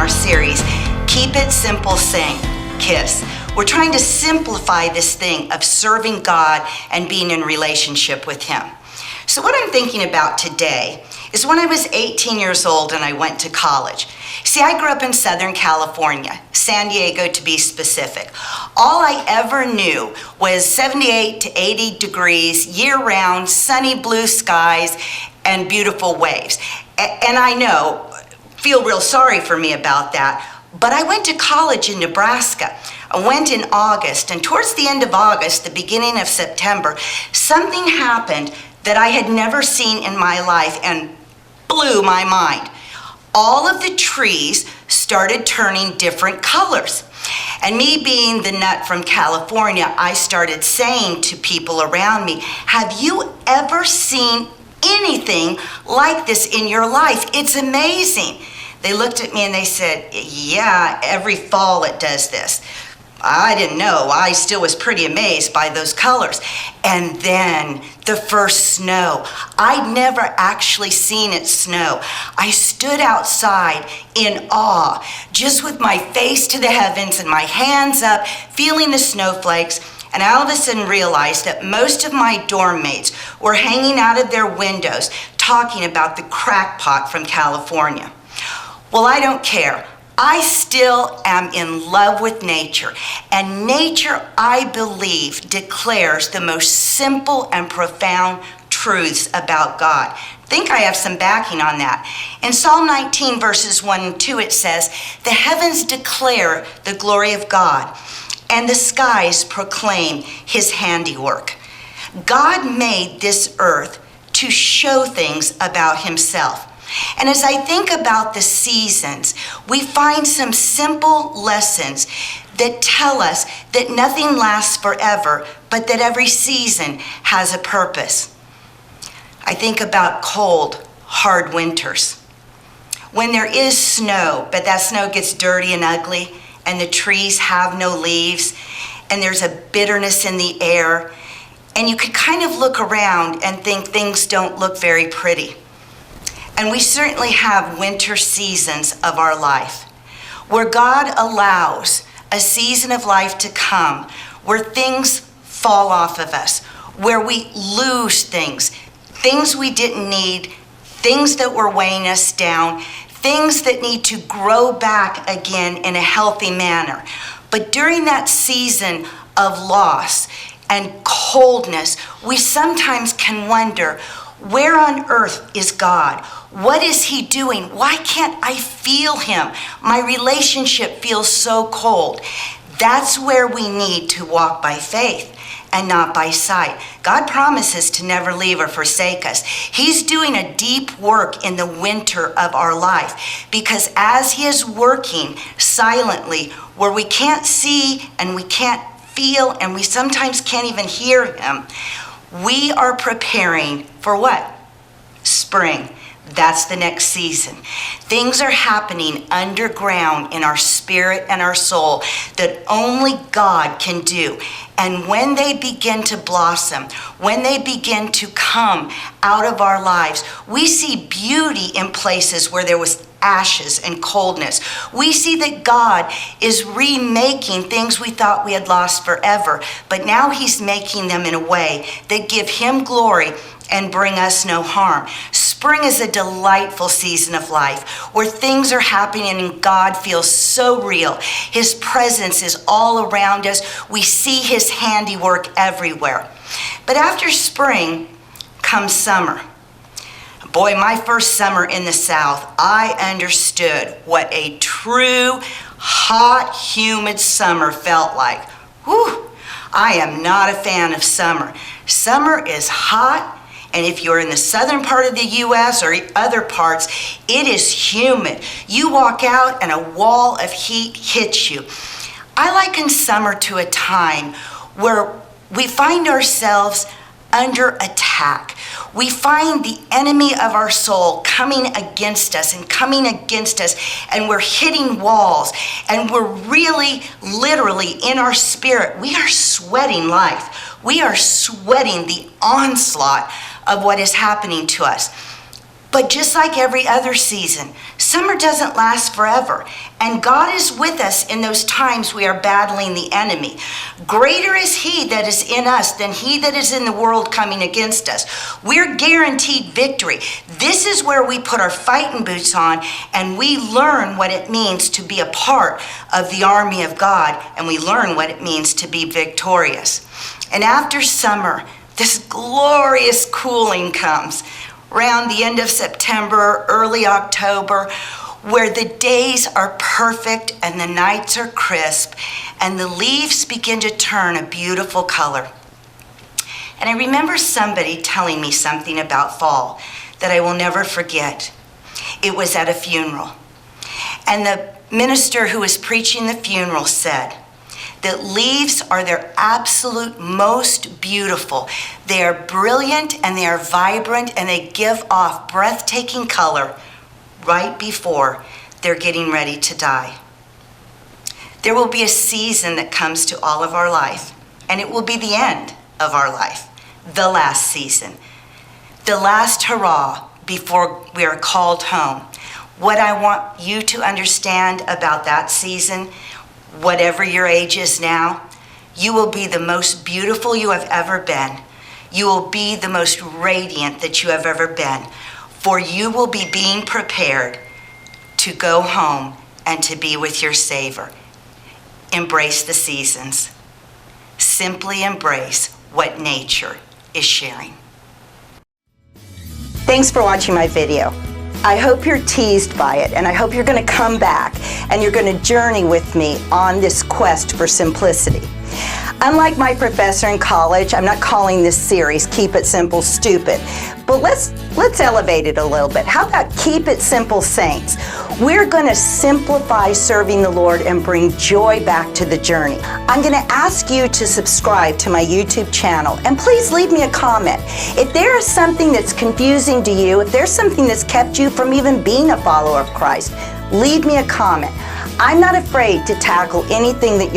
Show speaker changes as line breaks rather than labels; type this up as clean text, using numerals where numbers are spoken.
our series, Keep It Simple Sing, KISS. We're trying to simplify this thing of serving God and being in relationship with Him. So what I'm thinking about today is when I was 18 years old and I went to college. See, I grew up in Southern California, San Diego to be specific. All I ever knew was 78 to 80 degrees, year-round, sunny blue skies, and beautiful waves. And I know, feel real sorry for me about that, but I went to college in Nebraska. I went in August, and towards the end of August, the beginning of September, something happened that I had never seen in my life and blew my mind. All of the trees started turning different colors. And me being the nut from California, I started saying to people around me, have you ever seen anything like this in your life? It's amazing. They looked at me and they said, yeah, every fall it does this. I didn't know. I still was pretty amazed by those colors. And then the first snow. I'd never actually seen it snow. I stood outside in awe, just with my face to the heavens and my hands up, feeling the snowflakes. And I all of a sudden realized that most of my dorm mates were hanging out of their windows talking about the crackpot from California. Well, I don't care. I still am in love with nature, and nature, I believe, declares the most simple and profound truths about God. I think I have some backing on that. In Psalm 19, verses 1 and 2, it says, the heavens declare the glory of God, and the skies proclaim His handiwork. God made this earth to show things about Himself. And as I think about the seasons, we find some simple lessons that tell us that nothing lasts forever, but that every season has a purpose. I think about cold, hard winters. When there is snow, but that snow gets dirty and ugly, and the trees have no leaves, and there's a bitterness in the air, and you could kind of look around and think things don't look very pretty. And we certainly have winter seasons of our life where God allows a season of life to come where things fall off of us, where we lose things we didn't need, things that were weighing us down, things that need to grow back again in a healthy manner. But during that season of loss and coldness, we sometimes can wonder, where on earth is God? What is He doing? Why can't I feel Him? My relationship feels so cold. That's where we need to walk by faith and not by sight. God promises to never leave or forsake us. He's doing a deep work in the winter of our life, because as He is working silently where we can't see and we can't feel and we sometimes can't even hear Him, we are preparing for what? Spring. That's the next season. Things are happening underground in our spirit and our soul that only God can do. And when they begin to blossom, when they begin to come out of our lives, we see beauty in places where there was ashes and coldness. We see that God is remaking things we thought we had lost forever, but now He's making them in a way that give Him glory and bring us no harm. Spring is a delightful season of life where things are happening and God feels so real. His presence is all around us. We see His handiwork everywhere. But after spring comes summer. Boy, my first summer in the South, I understood what a true, hot, humid summer felt like. Whew, I am not a fan of summer. Summer is hot. And if you're in the southern part of the U.S. or other parts, it is humid. You walk out and a wall of heat hits you. I liken summer to a time where we find ourselves under attack. We find the enemy of our soul coming against us, and we're hitting walls, and we're really, literally in our spirit, we are sweating life. We are sweating the onslaught of what is happening to us. But just like every other season, Summer doesn't last forever, and God is with us in those times we are battling the enemy. Greater is He that is in us than he that is in the world coming against us. We're guaranteed victory. This is where we put our fighting boots on and we learn what it means to be a part of the army of God, and we learn what it means to be victorious. And after summer, this glorious cooling comes around the end of September, early October, where the days are perfect and the nights are crisp and the leaves begin to turn a beautiful color. And I remember somebody telling me something about fall that I will never forget. It was at a funeral. And the minister who was preaching the funeral said that leaves are their absolute most beautiful. They are brilliant and they are vibrant and they give off breathtaking color right before they're getting ready to die. There will be a season that comes to all of our life, and it will be the end of our life, the last season, the last hurrah before we are called home. What I want you to understand about that season, whatever your age is now, you will be the most beautiful you have ever been. You will be the most radiant that you have ever been, for you will be being prepared to go home and to be with your Savior. Embrace the seasons. Simply embrace what nature is sharing. Thanks for watching my video. I hope you're teased by it, and I hope you're going to come back and you're going to journey with me on this quest for simplicity. Unlike my professor in college, I'm not calling this series Keep It Simple Stupid, but let's elevate it a little bit. How about Keep It Simple Saints? We're going to simplify serving the Lord and bring joy back to the journey. I'm going to ask you to subscribe to my YouTube channel, and please leave me a comment. If there is something that's confusing to you, if there's something that's kept you from even being a follower of Christ, leave me a comment. I'm not afraid to tackle anything that you're